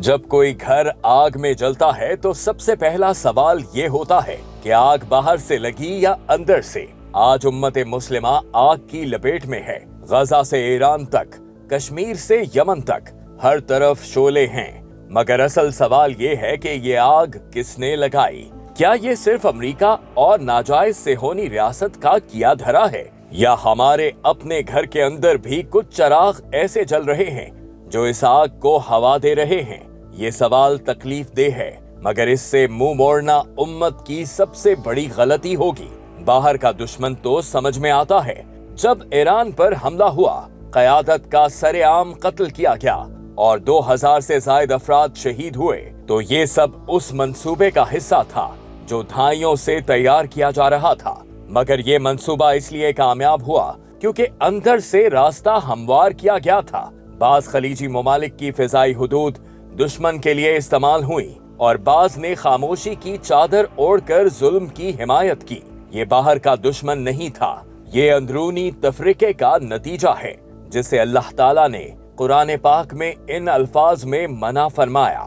जब कोई घर आग में जलता है तो सबसे पहला सवाल ये होता है कि आग बाहर से लगी या अंदर से। आज उम्मत मुस्लिमा आग की लपेट में है। गजा से ईरान तक, कश्मीर से यमन तक, हर तरफ शोले हैं। मगर असल सवाल ये है कि ये आग किसने लगाई? क्या ये सिर्फ अमेरिका और नाजायज से होनी रियासत का किया धरा है, या हमारे अपने घर के अंदर भी कुछ चिराग ऐसे जल रहे हैं जो इस आग को हवा दे रहे हैं? ये सवाल तकलीफ दे है, मगर इससे मुंह मोड़ना उम्मत की सबसे बड़ी गलती होगी। बाहर का दुश्मन तो समझ में आता है। जब ईरान पर हमला हुआ, क़यादत का सरेआम कत्ल किया गया और 2000 से ज्यादा अफराद शहीद हुए, तो ये सब उस मंसूबे का हिस्सा था जो दहाइयों से तैयार किया जा रहा था। मगर ये मंसूबा इसलिए कामयाब हुआ क्योंकि अंदर से रास्ता हमवार किया गया था। बाज खलीजी ममालिक की फिजाई हुदूद दुश्मन के लिए इस्तेमाल हुई और बाज ने खामोशी की चादर ओढ़कर जुल्म की हिमायत की। ये बाहर का दुश्मन नहीं था, ये अंदरूनी तफरीके का नतीजा है, जिसे अल्लाह ताला ने कुरान पाक में इन अल्फाज में मना फरमाया,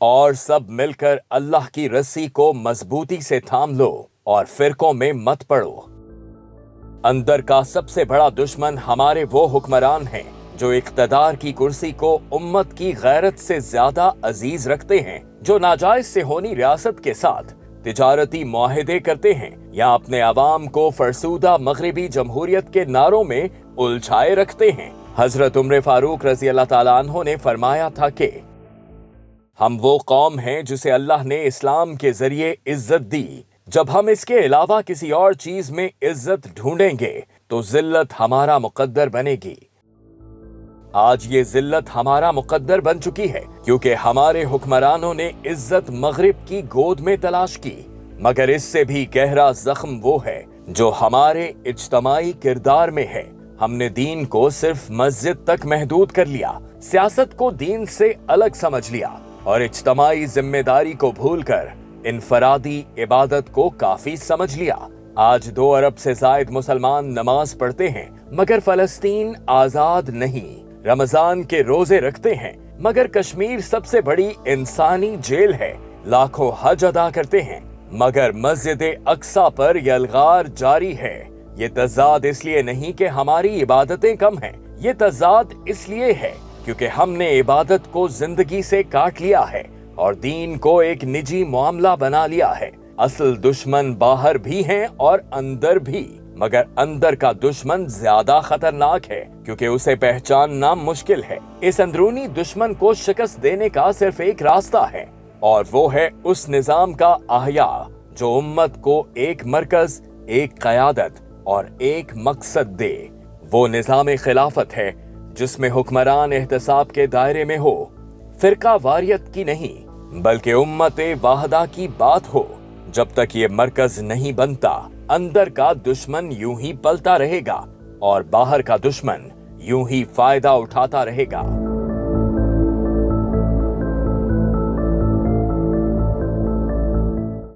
और सब मिलकर अल्लाह की रस्सी को मजबूती से थाम लो और फिरकों में मत पड़ो। अंदर का सबसे बड़ा दुश्मन हमारे वो हुक्मरान हैं जो इख्तदार की कुर्सी को उम्मत की गैरत से ज्यादा अजीज रखते हैं, जो नाजायज से होनी रियासत के साथ तिजारती मुआहदे करते हैं या अपने अवाम को फरसूदा मगरिबी जमहूरियत के नारों में उलझाए रखते हैं। हजरत उमर फारूक रजी अल्लाह ताला अन्हो ने फरमाया था कि हम वो कौम हैं जिसे अल्लाह ने इस्लाम के जरिए इज्जत दी। जब हम इसके अलावा किसी और चीज में इज्जत ढूंढेंगे तो जिल्लत हमारा मुकद्दर बनेगी। आज ये जिल्लत हमारा मुकद्दर बन चुकी है क्योंकि हमारे हुक्मरानों ने इज्जत मगरिब की गोद में तलाश की। मगर इससे भी गहरा जख्म वो है जो हमारे इज्तमाई किरदार में है। हमने दीन को सिर्फ मस्जिद तक महदूद कर लिया, सियासत को दीन से अलग समझ लिया और इज्तमाई जिम्मेदारी को भूलकर इनफरादी इबादत को काफी समझ लिया। आज 2 अरब से जायद मुसलमान नमाज पढ़ते हैं मगर फलस्तीन आजाद नहीं। रमजान के रोजे रखते हैं मगर कश्मीर सबसे बड़ी इंसानी जेल है। लाखों हज अदा करते हैं मगर मस्जिद अक्सा पर यलगार जारी है। ये तजाद इसलिए नहीं कि हमारी इबादतें कम हैं, ये तजाद इसलिए है क्योंकि हमने इबादत को जिंदगी से काट लिया है और दीन को एक निजी मामला बना लिया है। असल दुश्मन बाहर भी हैं और अंदर भी, मगर अंदर का दुश्मन ज्यादा खतरनाक है क्योंकि उसे पहचानना मुश्किल है। इस अंदरूनी दुश्मन को शिकस्त देने का सिर्फ एक रास्ता है और वो है उस निजाम का अहया जो उम्मत को एक मरकज, एक क़यादत और एक मकसद दे। वो निजाम खिलाफत है जिसमें हुक्मरान एहतसाब के दायरे में हो, फिरका वारियत की नहीं बल्कि उम्मत वाहदा की बात हो। जब तक ये मरकज नहीं बनता, अंदर का दुश्मन यूं ही पलता रहेगा और बाहर का दुश्मन यूं ही फायदा उठाता रहेगा।